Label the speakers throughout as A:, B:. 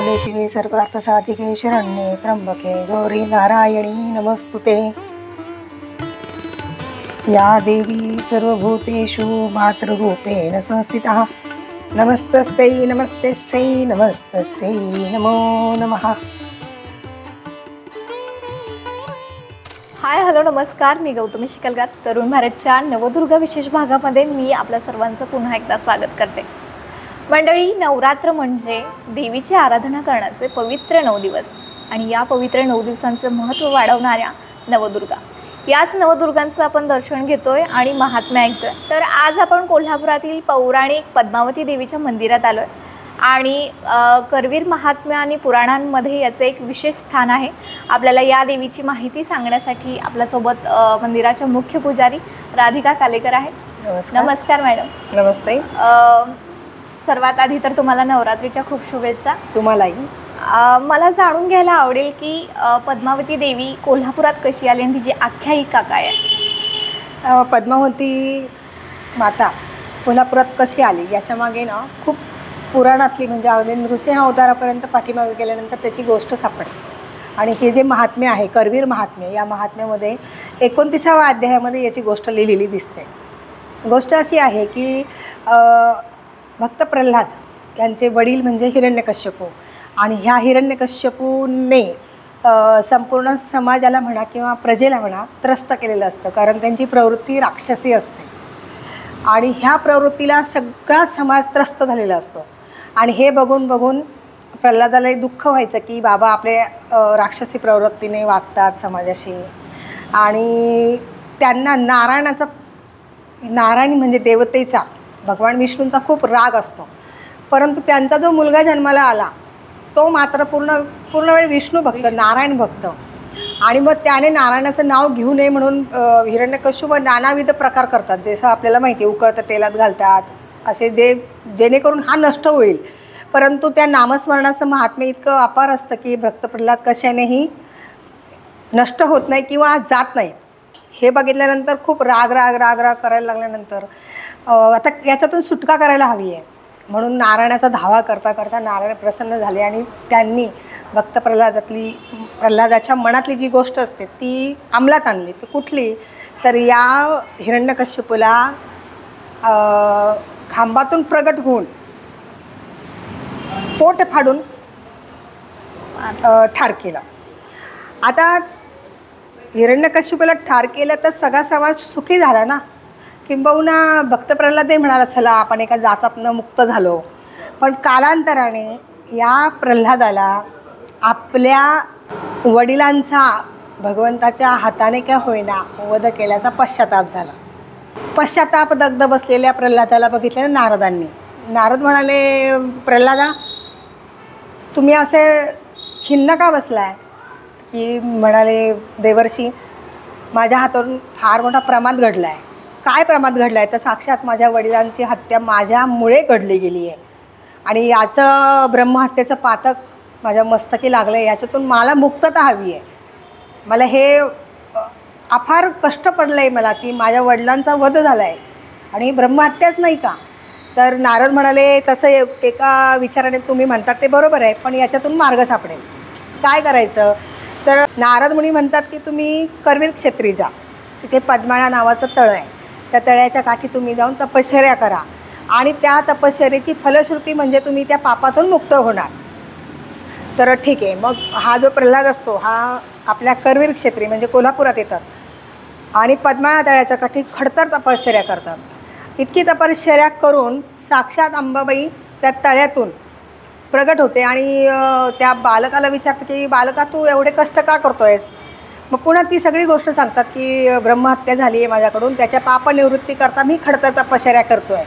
A: मंगले शिवे सर्वार्थसाधिके शरण्ये त्र्यंबके गौरी नारायणी नमस्तुते। या देवी सर्वभूतेषु मातृरूपेण संस्थिता। नमस्तस्यै नमस्तस्यै नमस्तस्यै नमो नमः।
B: हाय हॅलो नमस्कार, मी गौतमी शिकलगार। तरुण भारतच्या नवदुर्गा विशेष भागामध्ये मी आपल्या सर्वांचं पुन्हा एकदा स्वागत करते। मंडळी, नवरात्र म्हणजे देवीची आराधना करण्याचे पवित्र 9 दिवस आणि या पवित्र 9 दिवसांचं महत्त्व वाढवणाऱ्या नवदुर्गा, याच नवदुर्गांचं आपण दर्शन घेतोय आणि महात्म्य ऐकतोय। तर आज आपण कोल्हापुरातील पौराणिक पद्मावती देवीच्या मंदिरात आलोय आणि करवीर महात्म्य आणि पुराणांमध्ये याचे एक विशेष स्थान आहे। आपल्याला या देवीची माहिती सांगण्यासाठी आपल्यासोबत मंदिराच्या मुख्य पुजारी राधिका कालेकर आहेत। नमस्कार मॅडम।
A: नमस्ते।
B: सर्वात आधी तर तुम्हाला नवरात्रीच्या खूप शुभेच्छा।
A: तुम्हालाही।
B: मला जाणून घ्यायला आवडेल की पद्मावती देवी कोल्हापुरात कशी आली आणि तिची आख्यायिका काय आहे?
A: पद्मावती माता कोल्हापुरात कशी आली याच्या मागे ना खूप पुराणातली म्हणजे अगदी नृसिंह अवतारापर्यंत पाठीमागे गेल्यानंतर त्याची गोष्ट सापडते। आणि हे जे महात्म्य आहे करवीर महात्म्य, या महात्म्यामध्ये 29व्या अध्यायामध्ये याची गोष्ट लिहिलेली दिसते। गोष्ट अशी आहे की भक्त प्रल्हाद यांचे वडील म्हणजे हिरण्यकश्यपू, आणि ह्या हिरण्यकश्यपूने संपूर्ण समाजाला म्हणा किंवा प्रजेला म्हणा त्रस्त केलेलं असतं, कारण त्यांची प्रवृत्ती राक्षसी असते आणि ह्या प्रवृत्तीला सगळा समाज त्रस्त झालेला असतो। आणि हे बघून बघून प्रल्हादाला दुःख व्हायचं की बाबा आपले राक्षसी प्रवृत्तीने वागतात समाजाशी, आणि त्यांना नारायण म्हणजे देवतेचा, भगवान विष्णूंचा खूप राग असतो। परंतु त्यांचा जो मुलगा जन्माला आला तो मात्र पूर्ण वेळ विष्णू भक्त, नारायण भक्त, आणि मग त्याने नारायणाचं नाव घेऊ नये म्हणून हिरण्यकश्यप नानाविध प्रकार करतात। जसं आपल्याला माहिती आहे, उकळत्या तेलात घालतात असे, जेणेकरून हा नष्ट होईल। परंतु त्या नामस्मरणाचं महात्म्य इतकं अपार असतं की भक्त प्रल्हाद कशानेही नष्ट होत नाही किंवा जात नाही। हे बघितल्यानंतर खूप राग करायला लागल्यानंतर आता याच्यातून सुटका करायला हवी आहे म्हणून नारायणाचा धावा करता करता नारायण प्रसन्न झाले आणि त्यांनी भक्त प्रल्हादाच्या मनातली जी गोष्ट असते ती अंमलात आणली। ती कुठली तर या हिरण्यकश्यपूला खांबातून प्रगट होऊन पोट फाडून ठार केलं। आता हिरण्यकश्यपूला ठार केलं तर सगळा समाज सुखी झाला ना, किंबहुना भक्त प्रल्हादही म्हणाला चला आपण एका जाचातनं मुक्त झालो। पण कालांतराने या प्रल्हादाला आपल्या वडिलांचा भगवंताच्या हाताने काय होईना वध केल्याचा पश्चाताप झाला। पश्चाताप दग्ध बसलेल्या प्रल्हादाला बघितलं नारद म्हणाले, प्रल्हादा तुम्ही असे खिन्न का बसलाय? की म्हणाले, देवर्षी माझ्या हातून फार मोठा प्रमाद घडला आहे। काय प्रमाद घडला आहे? तर साक्षात माझ्या वडिलांची हत्या माझ्यामुळे घडली गेली आहे आणि याचं ब्रह्महत्येचं पातक माझ्या मस्तकी लागलं आहे। याच्यातून मला मुक्तता हवी आहे। मला हे अफार कष्ट पडलं आहे मला की माझ्या वडिलांचा वध झाला आहे आणि ब्रह्महत्याच नाही का? तर नारद म्हणाले, तसं एका विचाराने तुम्ही म्हणतात ते बरोबर आहे, पण याच्यातून मार्ग सापडेल। काय करायचं? तर नारद मुनी म्हणतात की तुम्ही करवीर क्षेत्री जा, तिथे पद्माळा नावाचं तळ आहे, त्या तळ्याच्या काठी तुम्ही जाऊन तपश्चर्या करा आणि त्या तपश्चर्येची फलश्रुती म्हणजे तुम्ही त्या पापातून मुक्त होणार। तर ठीक आहे, मग हा जो प्रल्हाद असतो हा आपल्या करवीर क्षेत्री म्हणजे कोल्हापुरात येतात आणि पद्माळा तळ्याच्या काठी खडतर तपश्चर्या करतात। इतकी तपश्चर्या करून साक्षात अंबाबाई त्या तळ्यातून प्रगट होते आणि त्या बालकाला विचारते की बालका तू एवढे कष्ट का करतोयस? मग पुन्हा ती सगळी गोष्ट सांगतात की ब्रह्महत्या झाली आहे माझ्याकडून, त्याच्या पापनिवृत्ती करता मी खडतर तपश्चर्या करतोय।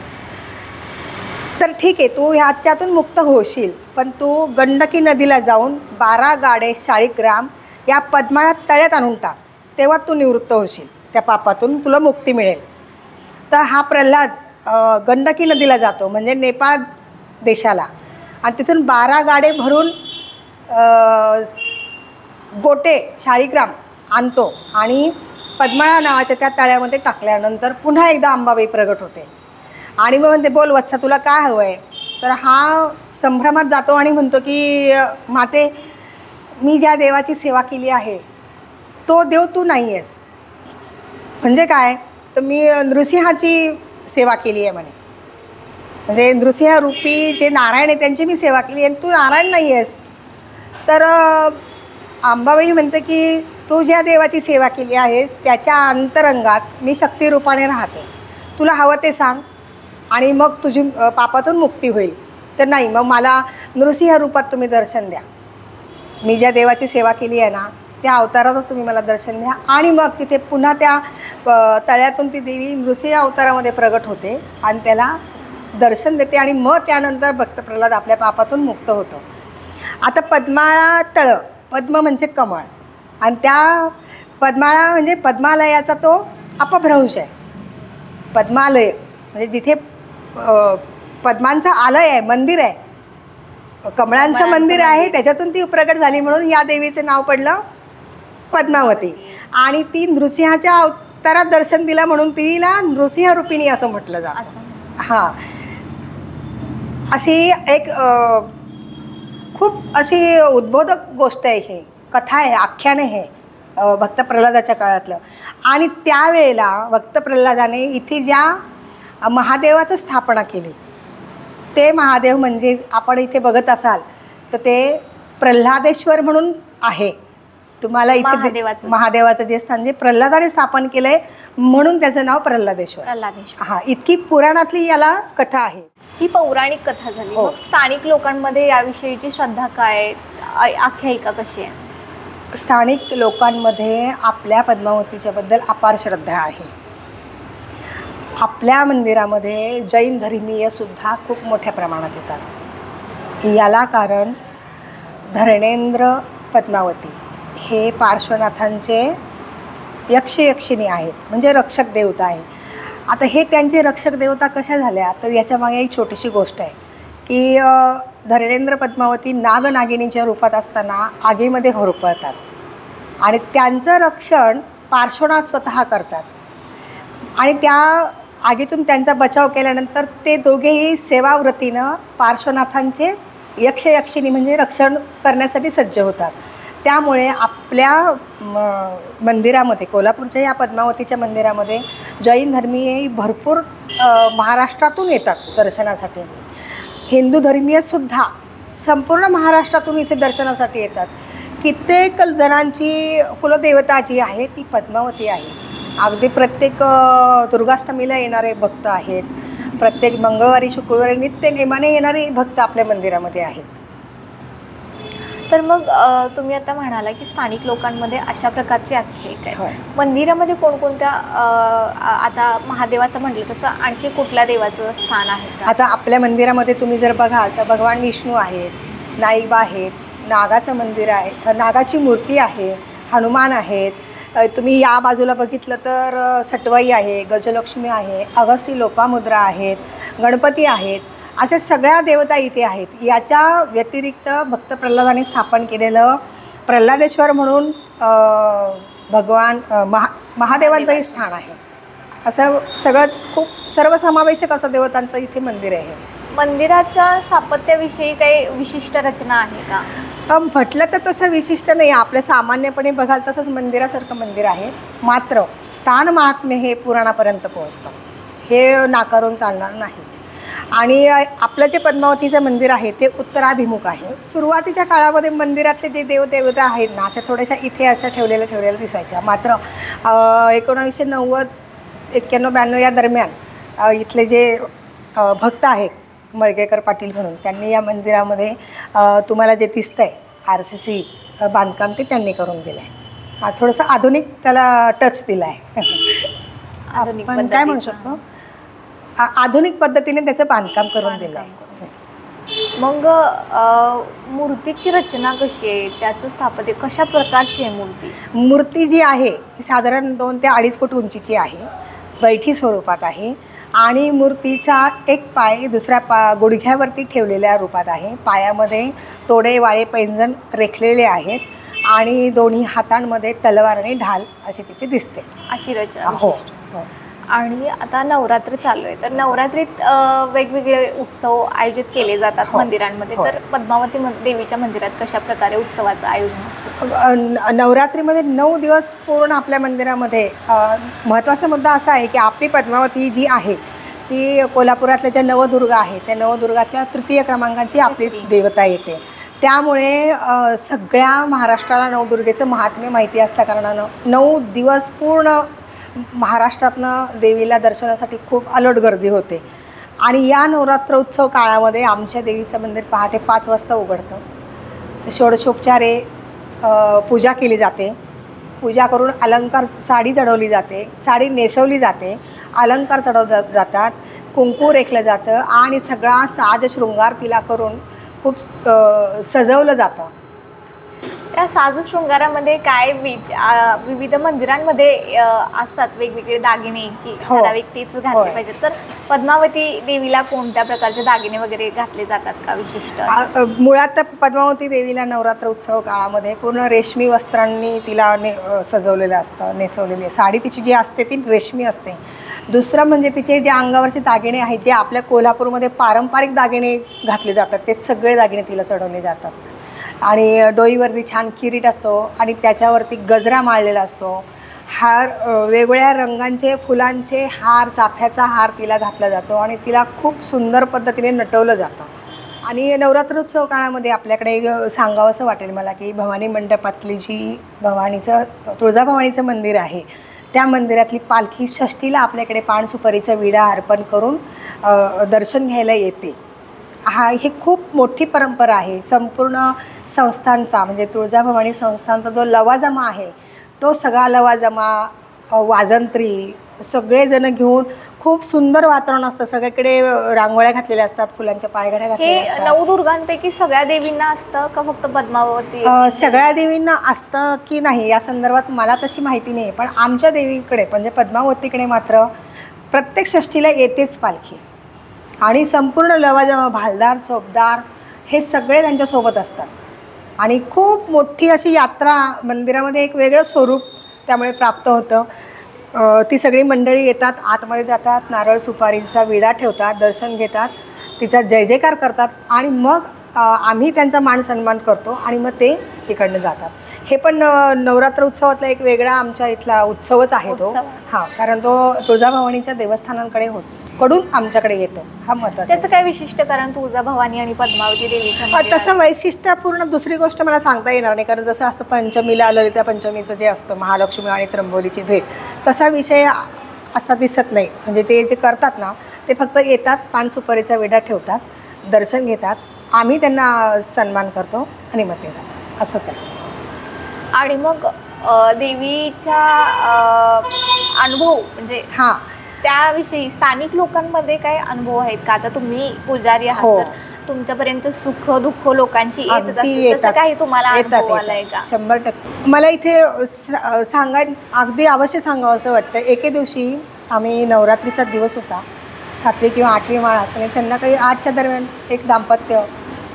A: तर ठीक आहे, तू ह्याच्यातून मुक्त होशील, पण तू गंडकी नदीला जाऊन 12 गाडे शाळीग्राम या पद्माळा तळ्यात आणून टाक, तेव्हा तू निवृत्त होशील, त्या पापातून तुला मुक्ती मिळेल। तर हा प्रल्हाद गंडकी नदीला जातो म्हणजे नेपाळ देशाला, आणि तिथून 12 गाडे भरून गोटे शाळीग्राम आणतो आणि पद्माळा नावाच्या त्या तळ्यामध्ये टाकल्यानंतर पुन्हा एकदा अंबाबाई प्रगट होते आणि मग म्हणते, बोल वत्सा तुला काय हवं आहे? तर हा संभ्रमात जातो आणि म्हणतो की माते, मी ज्या देवाची सेवा केली आहे तो देव तू नाही आहेस. म्हणजे काय, तर मी नृसिंहाची सेवा केली आहे म्हणे. म्हणजे नृसिंह रूपी जे नारायण आहे त्यांची मी सेवा केली आहे, तू नारायण नाही आहेस. तर अंबाबाई म्हणते की तू ज्या देवाची सेवा केली आहेस त्याच्या अंतरंगात मी शक्तिरूपाने राहते, तुला हवं ते सांग आणि मग तुझी पापातून मुक्ती होईल. तर नाही, मग मला नृसिंह रूपात तुम्ही दर्शन द्या. मी ज्या देवाची सेवा केली आहे ना त्या अवतारातच तुम्ही मला दर्शन द्या. आणि मग तिथे पुन्हा त्या तळ्यातून ती देवी नृसिंह अवतारामध्ये प्रगट होते आणि त्याला दर्शन देते आणि मग त्यानंतर भक्त प्रल्हाद आपल्या पापातून मुक्त होतो. आता पद्माळा तळं, पद्म म्हणजे कमळ, आणि त्या पद्माळा म्हणजे पद्मालयाचा तो अपभ्रंश आहे. पद्मालय म्हणजे जिथे पद्मांचं आलय आहे, मंदिर आहे, कमळांचं मंदिर आहे, त्याच्यातून ती प्रगट झाली म्हणून या देवीचं नाव पडलं पद्मावती. आणि ती नृसिंहाच्या अवतारात दर्शन दिलं म्हणून तिला नृसिंह रूपिणी असं म्हटलं जातं. हां, अशी एक खूप अशी उद्बोधक गोष्ट आहे, ही कथा आहे, आख्यान आहे भक्त प्रल्हादाच्या काळातलं. आणि त्यावेळेला भक्त प्रल्हादाने इथे ज्या महादेवाचं स्थापना केली ते महादेव म्हणजे आपण इथे बघत असाल तर ते प्रल्हादेश्वर म्हणून आहे. तुम्हाला इथे महादेवाचं जे स्थान जे प्रल्हादाने स्थापन केलंय म्हणून त्याचं नाव प्रल्हादेश्वर. हां, इतकी पुराणातली याला कथा आहे.
B: ही पौराणिक कथा झाली. मग स्थानिक लोकांमध्ये याविषयीची श्रद्धा काय, आख्यायिका कशी आहे?
A: स्थानिक लोकांमध्ये आपल्या पद्मावतीच्या बद्दल अपार श्रद्धा आहे. आपल्या मंदिरामध्ये जैन धर्मीय सुद्धा खूप मोठ्या प्रमाणात येतात. याला कारण धरणेंद्र पद्मावती हे पार्श्वनाथांचे यक्षिणी आहेत, म्हणजे रक्षक देवता आहे. आता हे त्यांचे रक्षक देवता कशा झाल्या, तर याच्यामागे एक छोटीशी गोष्ट आहे की धरणेंद्र पद्मावती नागनागिनीच्या रूपात असताना आगीमध्ये होरपळतात आणि त्यांचं रक्षण पार्श्वनाथ स्वतः करतात. आणि त्या आगीतून त्यांचा बचाव केल्यानंतर ते दोघेही सेवाव्रतीनं पार्श्वनाथांचे यक्षिणी म्हणजे रक्षण करण्यासाठी सज्ज होतात. त्यामुळे आपल्या मंदिरामध्ये, कोल्हापूरच्या या पद्मावतीच्या मंदिरामध्ये जैन धर्मीय भरपूर महाराष्ट्रातून येतात दर्शनासाठी. हिंदू धर्मीयसुद्धा संपूर्ण महाराष्ट्रातून इथे दर्शनासाठी येतात. कित्येक जणांची कुलदेवता जी आहे ती पद्मावती आहे. अगदी प्रत्येक दुर्गाष्टमीला येणारे भक्त आहेत, प्रत्येक मंगळवारी शुक्रवारी नित्य नेमाने येणारे भक्त आपल्या मंदिरामध्ये आहेत.
B: तर मग तुम्ही आता म्हणाला की स्थानिक लोकांमध्ये अशा प्रकारची आख्यायिका आहे. मंदिरामध्ये कोणकोणत्या, आता महादेवाचं म्हटलं तसं आणखी कुठल्या देवाचं स्थान आहे?
A: आता आपल्या मंदिरामध्ये तुम्ही जर बघाल तर भगवान विष्णू आहेत, नाईबा आहेत, नागाचं मंदिर आहे, नागाची मूर्ती आहे, हनुमान आहेत. तुम्ही या बाजूला बघितलं तर सटवाई आहे, गजलक्ष्मी आहे, अगसी लोपामुद्रा आहेत, गणपती आहेत. अशा सगळ्या देवता इथे आहेत. याच्या व्यतिरिक्त भक्त प्रल्हादाने स्थापन केलेलं प्रल्हादेश्वर म्हणून भगवान महादेवांचंही स्थान आहे. असं सगळं खूप सर्वसमावेशक असं देवतांचं इथे मंदिर आहे.
B: मंदिराच्या स्थापत्याविषयी काही विशिष्ट रचना आहे का?
A: म्हटलं तर तसं विशिष्ट नाही. आपल्या सामान्यपणे बघाल तसंच मंदिरासारखं मंदिर आहे. मात्र स्थान महात्म्य हे पुराणापर्यंत पोहोचतं, हे नाकारून चालणार नाहीच. आणि आपलं जे पद्मावतीचं मंदिर आहे ते उत्तराभिमुख आहे. सुरुवातीच्या काळामध्ये मंदिरातले जे देवदेवता आहेत ना अशा थोड्याशा इथे अशा ठेवलेल्या दिसायच्या. मात्र 1990, 91-92 या दरम्यान इथले जे भक्त आहेत मळगेकर पाटील म्हणून, त्यांनी या मंदिरामध्ये तुम्हाला जे दिसतं आहे RCC बांधकाम ते त्यांनी करून दिलं आहे. थोडंसं आधुनिक त्याला टच दिला आहे. आपण काय म्हणू शकतो, आधुनिक पद्धतीने त्याचं बांधकाम करून दिलं आहे.
B: मग मूर्तीची रचना कशी आहे, त्याचं स्थापत्य कशा प्रकारची आहे?
A: मूर्ती जी आहे ती साधारण 2 ते 2.5 फूट उंचीची आहे, बैठी स्वरूपात आहे. आणि मूर्तीचा एक पाय दुसऱ्या गुडघ्यावरती ठेवलेल्या रूपात आहे. पायामध्ये तोडे वाळे पैंजण रेखलेले आहेत आणि दोन्ही हातांमध्ये तलवार आणि ढाल अशी तिथे दिसते.
B: अशी रचना.
A: हो.
B: आणि आता नवरात्र चालू आहे, तर नवरात्रीत वेगवेगळे उत्सव आयोजित केले जातात मंदिरांमध्ये. तर पद्मावती देवीच्या मंदिरात कशा प्रकारे उत्सवाचं आयोजन असतं?
A: नवरात्रीमध्ये 9 दिवस पूर्ण आपल्या मंदिरामध्ये महत्त्वाचा मुद्दा असा आहे की आपली पद्मावती जी आहे ती कोल्हापुरातल्या ज्या नवदुर्गा आहे त्या नवदुर्गातल्या तृतीय क्रमांकाची आपली देवता येते. त्यामुळे सगळ्या महाराष्ट्राला नवदुर्गेचं महात्म्य माहिती असल्याकारणानं 9 दिवस पूर्ण महाराष्ट्रातनं देवीला दर्शनासाठी खूप अलोट गर्दी होते. आणि या नवरात्र उत्सव काळामध्ये आमच्या देवीचं मंदिर पहाटे 5 वाजता उघडतं. षोडशोपचारे पूजा केली जाते. पूजा करून अलंकार साडी चढवली जाते, साडी नेसवली जाते, अलंकार चढवले जातात, कुंकू रेखलं जातं आणि सगळा साज शृंगार तिला करून खूप सजवलं जातं.
B: त्या साज शृंगारामध्ये काय विविध मंदिरांमध्ये असतात वेगवेगळे दागिने की ठराविक तीच घातले पाहिजेत, तर पद्मावती देवीला कोणत्या प्रकारचे दागिने वगैरे घातले जातात का विशिष्ट?
A: मुळात पद्मावती देवीला नवरात्र उत्सव काळामध्ये पूर्ण रेशमी वस्त्रांनी तिला सजवलेलं असतं, नेसवलेली साडी तिची जी असते ती रेशमी असते. दुसरं म्हणजे तिचे जे अंगावरचे दागिने आहेत जे आपल्या कोल्हापूरमध्ये पारंपरिक दागिने घातले जातात ते सगळे दागिने तिला चढवले जातात. आणि डोईवरती छान किरीट असतो आणि त्याच्यावरती गजरा माळलेला असतो. हार वेगवेगळ्या रंगांचे फुलांचे हार, चाफ्याचा हार तिला घातला जातो आणि तिला खूप सुंदर पद्धतीने नटवलं जातं. आणि नवरात्रोत्सव काळामध्ये आपल्याकडे सांगावंसं वाटेल मला की भवानी मंडपातली जी तुळजाभवानीचं मंदिर आहे त्या मंदिरातली पालखी षष्टीला आपल्याकडे पान सुपारीचा विडा अर्पण करून दर्शन घ्यायला येते. ही खूप मोठी परंपरा आहे. संपूर्ण संस्थांचा म्हणजे तुळजाभवानी संस्थांचा जो लवाजमा आहे तो सगळा लवाजमा, वाजंत्री सगळेजण घेऊन खूप सुंदर वातावरण असतं. सगळीकडे रांगोळ्या घातलेल्या असतात, फुलांच्या पायघड्या घातलेल्या असतात.
B: हे नवदुर्गांपैकी सगळ्या देवींना असतं का फक्त पद्मावती?
A: सगळ्या देवींना असतं की नाही या संदर्भात मला तशी माहिती नाही, पण आमच्या देवीकडे म्हणजे पद्मावतीकडे मात्र प्रत्येक षष्टीला येतेच पालखी आणि संपूर्ण लवाजमा, भालदार, चोपदार हे सगळे त्यांच्यासोबत असतात. आणि खूप मोठी अशी यात्रा मंदिरामध्ये एक वेगळं स्वरूप त्यामुळे प्राप्त होतं. ती सगळी मंडळी येतात, आतमध्ये जातात, नारळ सुपारीचा विडा ठेवतात, दर्शन घेतात, तिचा जय जयकार करतात आणि मग आम्ही त्यांचा मान सन्मान करतो आणि मग ते इकडनं जातात. हे पण नवरात्र उत्सवातला एक वेगळा आमच्या इथला उत्सवच आहे तो. हां, कारण तो तुळजाभवानीच्या देवस्थानांकडे कडून आमच्याकडे येतो. हा महत्त्वाचा.
B: त्याचं काय विशिष्ट कारण तुळजाभवानी आणि पद्मावती देवीचं?
A: तसं वैशिष्ट्यपूर्ण दुसरी गोष्ट मला सांगता येणार नाही, कारण जसं असं पंचमीला ललिता पंचमीचं जे असतं महालक्ष्मी आणि त्र्यंबोलीची भेट तसा विषय असा दिसत नाही. म्हणजे ते जे करतात ना ते फक्त येतात, पान सुपारीचा विडा ठेवतात, दर्शन घेतात, आम्ही त्यांना सन्मान करतो आणि मग ते जातात, असंच आहे.
B: आणि मग देवीचा अनुभव म्हणजे
A: हां
B: त्याविषयी स्थानिक लोकांमध्ये काय अनुभव आहेत का? आता तुम्ही पुजारी आहात तर तुमच्यापर्यंत सुख दुःख लोकांची येतच असते, तसं काही तुम्हाला अनुभव आलाय का?
A: 100% मला इथे अगदी अवश्य सांगावं असं वाटतं. एके दिवशी आम्ही नवरात्रीचा दिवस होता, 7वी किंवा 8वी माळ असेल, संध्याकाळी 8च्या दरम्यान एक दाम्पत्य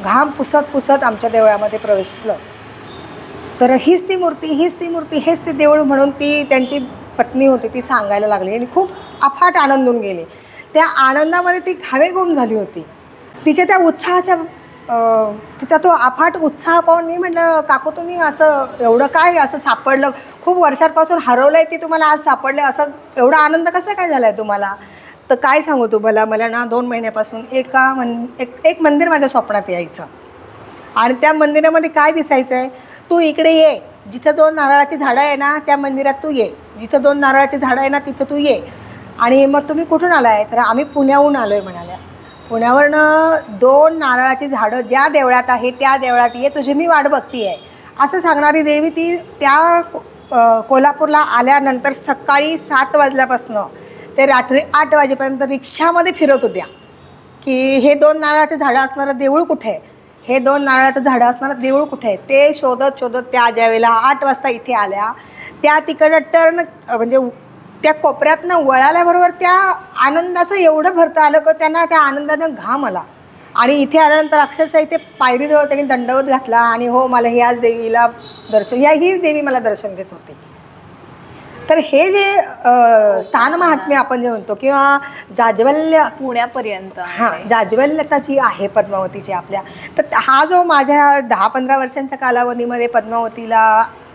A: घाम पुसत आमच्या देवळामध्ये प्रवेशलं. तर हीच ती मूर्ती हेच ते देऊळ म्हणून ती त्यांची पत्नी होती ती सांगायला लागली आणि खूप अफाट आनंदून गेले. त्या आनंदामध्ये ती घावेघूम झाली होती. तिच्या त्या उत्साहाच्या तिचा तो अफाट उत्साह पाहून मी म्हटलं, काकू तुम्ही असं एवढं काय असं सापडलं, खूप वर्षांपासून हरवलं आहे ती तुम्हाला आज सापडलं, असं एवढा आनंद कसा काय झाला आहे तुम्हाला? तर काय सांगू तुम्हाला, मला ना 2 महिन्यापासून एक मंदिर माझ्या स्वप्नात यायचं आणि त्या मंदिरामध्ये काय दिसायचं आहे, तू इकडे ये, जिथं 2 नारळाची झाडं आहे ना त्या मंदिरात तू ये, जिथं 2 नारळाची झाडं आहे ना तिथं तू ये. आणि मग तुम्ही कुठून आला आहे? तर आम्ही पुण्याहून आलो आहे म्हणाल्या. पुण्यावरनं 2 नारळाची झाडं ज्या देवळात आहे त्या देवळात ये, तुझी मी वाट बघती आहे असं सांगणारी देवी ती त्या कोल्हापूरला आल्यानंतर सकाळी 7 वाजल्यापासून ते रात्री 8 वाजेपर्यंत रिक्षामध्ये फिरत होत्या की हे 2 नारळाचे झाडं असणारं देऊळ कुठे आहे, हे 2 नारळाचं झाडं असणारं देऊळ कुठे आहे. ते शोधत त्या ज्यावेळेला 8 वाजता इथे आल्या त्या तिकडं टर्न म्हणजे त्या कोपऱ्यातनं वळाल्याबरोबर त्या आनंदाचं एवढं भरतं आलं की त्यांना त्या आनंदानं घाम आला. आणि इथे आल्यानंतर अक्षरशः इथे पायरीजवळ त्यांनी दंडवत घातला आणि हो मला ह्याच देवीला हीच देवी मला दर्शन देत होती. तर हे जे स्थान महात्म्य आपण जे म्हणतो किंवा जाज्वल्य
B: पुण्यापर्यंत
A: हां जाज्वल्यता जी आहे पद्मावतीची आपल्या, तर हा जो माझ्या 10-15 वर्षांच्या कालावधीमध्ये पद्मावतीला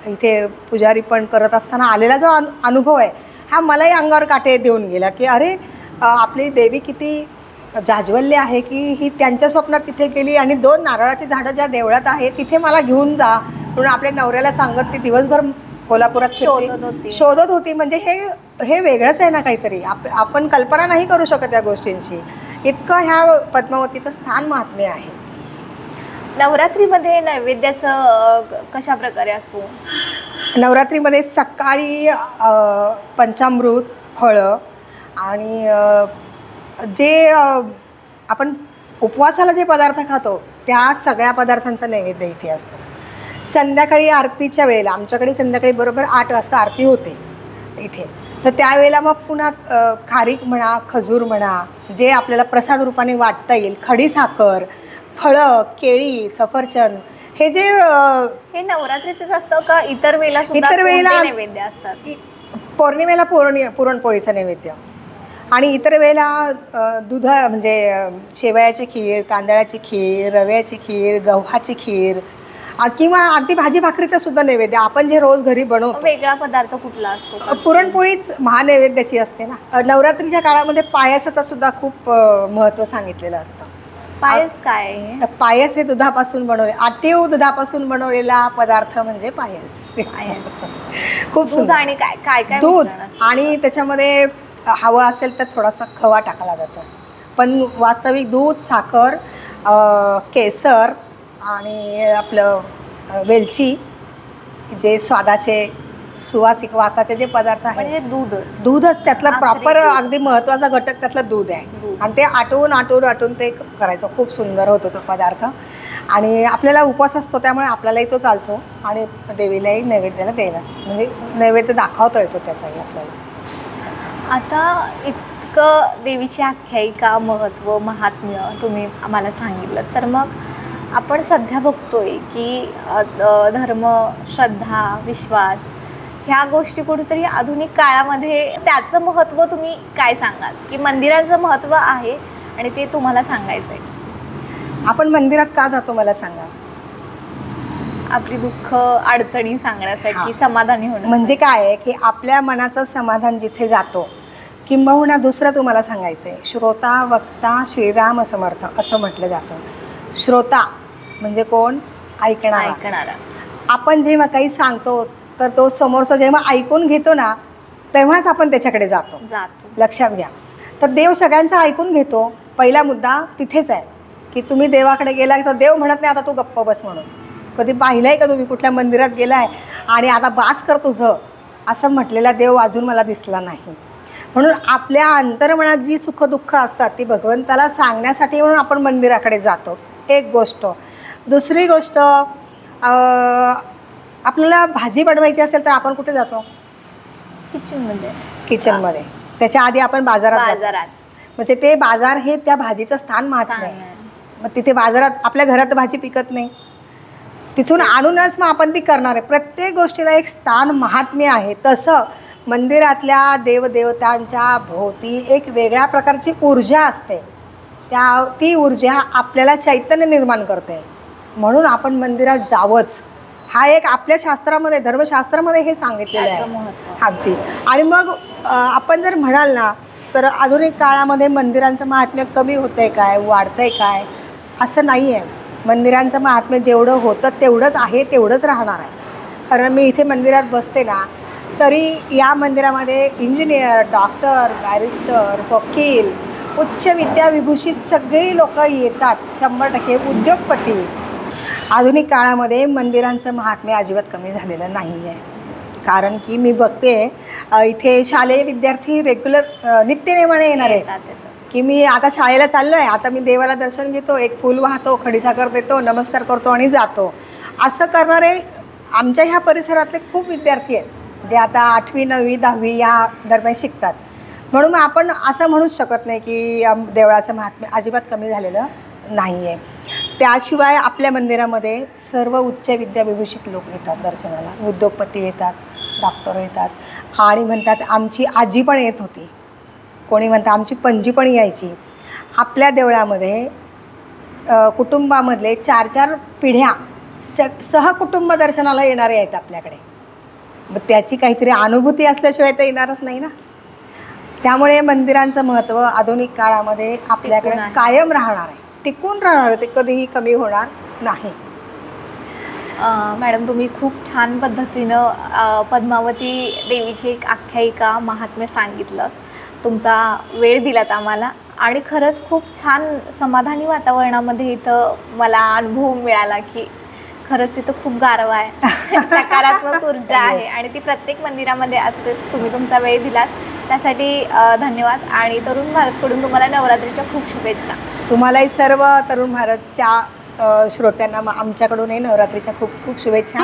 A: इथे पुजारी पण करत असताना आलेला जो अनुभव आहे हा मलाही अंगावर काटे देऊन गेला की अरे आपली देवी किती जाज्वल्य आहे की ही त्यांच्या स्वप्नात तिथे गेली आणि 2 नारळाची झाडं ज्या देवळात आहे तिथे मला घेऊन जा म्हणून आपल्या नवऱ्याला सांगत ती दिवसभर कोल्हापुरात शोधत होती. म्हणजे हे वेगळंच आहे ना काहीतरी, आपण कल्पना नाही करू शकत या गोष्टींची, इतकं ह्या पद्मावतीचं स्थान महात्म्य आहे.
B: नवरात्रीमध्ये नैवेद्याचं कशा प्रकारे असतो?
A: नवरात्रीमध्ये सकाळी पंचामृत फळं आणि जे आपण उपवासाला जे पदार्थ खातो त्या सगळ्या पदार्थांचा नैवेद्य इथे असतो. संध्याकाळी आरतीच्या वेळेला आमच्याकडे संध्याकाळी बरोबर 8 वाजता आरती होते इथे, तर त्यावेळेला मग पुन्हा खारीक म्हणा, खजूर म्हणा, जे आपल्याला प्रसाद रूपाने वाटता येईल, खडीसाखर, फळं, केळी, सफरचंद, हे जे
B: हे नवरात्रीचंच असतं का इतर वेळेला
A: इतर वेळेला
B: नैवेद्य असतात?
A: पौर्णिमेला पुरणपोळीचं नैवेद्य आणि इतर वेळेला दूध म्हणजे शेवयाची खीर, तांदळाची खीर, रव्याची खीर, गव्हाची खीर किंवा अगदी भाजी भाकरीचा सुद्धा नैवेद्य आपण जे रोज घरी बनवतो.
B: वेगळा पदार्थ कुठला असतो?
A: पुरणपोळीच महानैवेद्याची असते ना. नवरात्रीच्या काळामध्ये पायसाचं सुद्धा खूप महत्त्व सांगितलेलं असतं.
B: पायस काय?
A: पायस हे दुधापासून आटीव दुधापासून बनवलेला पदार्थ म्हणजे पायस. खूप
B: दूध आणि काय काय काय
A: दूध आणि त्याच्यामध्ये हवं असेल तर थोडासा खवा टाकला जातो, पण वास्तविक दूध, साखर, केसर आणि आपलं वेलची, जे स्वादाचे सुवासिक वासाचे जे पदार्थ आहेत
B: म्हणजे
A: दूधच त्यातला प्रॉपर अगदी महत्त्वाचा घटक त्यातलं दूध आहे आणि ते आटवून ते करायचं. खूप सुंदर होतो तो पदार्थ आणि आपल्याला उपवास असतो त्यामुळे आपल्यालाही तो चालतो आणि देवीलाही नैवेद्याला द्यायला म्हणजे नैवेद्य दाखवता येतो त्याचाही आपल्याला.
B: आता इतकं देवीची आख्यायिका, महत्त्व, महात्म्य तुम्ही आम्हाला सांगितलं, तर मग आपण सध्या बघतोय की धर्म, श्रद्धा, विश्वास ह्या गोष्टी कुठेतरी आधुनिक काळामध्ये त्याचं महत्त्व तुम्ही काय सांगाल की मंदिरांचं महत्त्व आहे आणि ते तुम्हाला सांगायचं आहे?
A: आपण मंदिरात का जातो मला सांगा?
B: आपली दुःख अडचणी सांगण्यासाठी, समाधानी होणं.
A: म्हणजे काय आहे की आपल्या मनाचं समाधान जिथे जातो, किंबहुना दुसरं तुम्हाला सांगायचं आहे, श्रोता वक्ता श्रीराम समर्थ असं म्हटलं जातं. श्रोता म्हणजे कोण? ऐकणारा. आपण जेव्हा काही सांगतो तर तो समोरचा जेव्हा ऐकून घेतो ना तेव्हाच आपण त्याच्याकडे जातो. लक्षात घ्या. तर देव सगळ्यांचं ऐकून घेतो. पहिला मुद्दा तिथेच आहे की तुम्ही देवाकडे गेला तर देव म्हणत नाही आता तू गप्प बस म्हणून. कधी पाहिलंय का तुम्ही कुठल्या मंदिरात गेलाय आणि आता बास कर तुझं असं म्हटलेला देव अजून मला दिसला नाही. म्हणून आपल्या अंतर्मनात जी सुखदुःख असतात ती भगवंताला सांगण्यासाठी म्हणून आपण मंदिराकडे जातो. एक गोष्ट. दुसरी गोष्ट, आपल्याला भाजी बनवायची असेल तर आपण कुठे जातो? किचनमध्ये. त्याच्या आधी आपण बाजारात. म्हणजे ते बाजार हे त्या भाजीचं स्थान महात्म्य आहे. मग तिथे बाजारात आपल्या घरात भाजी पिकत नाही, तिथून आणूनच मग आपण ती करणार आहे. प्रत्येक गोष्टीला एक स्थान महात्म्य आहे. तसं मंदिरातल्या देवदेवतांच्या भोवती एक वेगळ्या प्रकारची ऊर्जा असते. ती ऊर्जा आपल्याला चैतन्य निर्माण करते. म्हणून आपण मंदिरात जावंच. हा एक आपल्या शास्त्रामध्ये, धर्मशास्त्रामध्ये हे सांगितलेलं आहे अगदी. आणि मग आपण जर म्हणाल ना तर आधुनिक काळामध्ये मंदिरांचं महात्म्य कमी होतंय काय, वाढतंय काय? असं नाही आहे. मंदिरांचं महात्म्य जेवढं होतं तेवढंच आहे, तेवढंच राहणार आहे. कारण मी इथे मंदिरात बसते ना तरी या मंदिरामध्ये इंजिनियर, डॉक्टर, बॅरिस्टर, वकील, उच्च विद्याविभूषित सगळी लोक येतात. 100% उद्योगपती. आधुनिक काळामध्ये मंदिरांचं महात्म्य अजिबात कमी झालेलं नाही आहे. कारण की मी बघते इथे शालेय विद्यार्थी रेग्युलर नित्यनेमाने येणार आहेत की मी आता शाळेला चाललो आहे, आता मी देवाला दर्शन घेतो, एक फूल वाहतो, खडीसाखर देतो, नमस्कार करतो आणि जातो. असं करणारे आमच्या ह्या परिसरातले खूप विद्यार्थी आहेत जे आता 8वी 9वी 10वी या दरम्यान शिकतात. म्हणून आपण असं म्हणूच शकत नाही की देवळाचं महात्म्य अजिबात कमी झालेलं नाही आहे. त्याशिवाय आपल्या मंदिरामध्ये सर्व उच्च विद्याविभूषित लोक येतात दर्शनाला. उद्योगपती येतात, डॉक्टर येतात आणि म्हणतात आमची आजी पण येत होती, कोणी म्हणतं आमची पणजी पण यायची. आपल्या देवळामध्ये कुटुंबामधले 4-4 पिढ्या सहकुटुंब दर्शनाला येणारे आहेत आपल्याकडे. मग त्याची काहीतरी अनुभूती असल्याशिवाय तर येणारच नाही ना. त्यामुळे मंदिरांचं महत्त्व आधुनिक काळामध्ये आपल्याकडे
B: टिकून आहे.
A: कायम राहणार आहे, टिकून राहणार आहे, ते कधीही कमी होणार नाही.
B: मॅडम तुम्ही खूप छान पद्धतीनं पद्मावती देवीची एक आख्यायिका महात्म्य सांगितलं, तुमचा वेळ दिलात आम्हाला आणि खरंच खूप छान समाधानी वातावरणामध्ये इथं मला अनुभव मिळाला की खरंच इथं खूप गारवा आहे, सकारात्मक ऊर्जा आहे आणि ती प्रत्येक मंदिरामध्ये असतेच. तुम्ही तुमचा वेळ दिलात त्यासाठी धन्यवाद आणि तरुण भारतकडून तुम्हाला नवरात्रीच्या खूप शुभेच्छा.
A: तुम्हालाही सर्व तरुण भारतच्या श्रोत्यांना आमच्याकडूनही नवरात्रीच्या खूप खूप शुभेच्छा.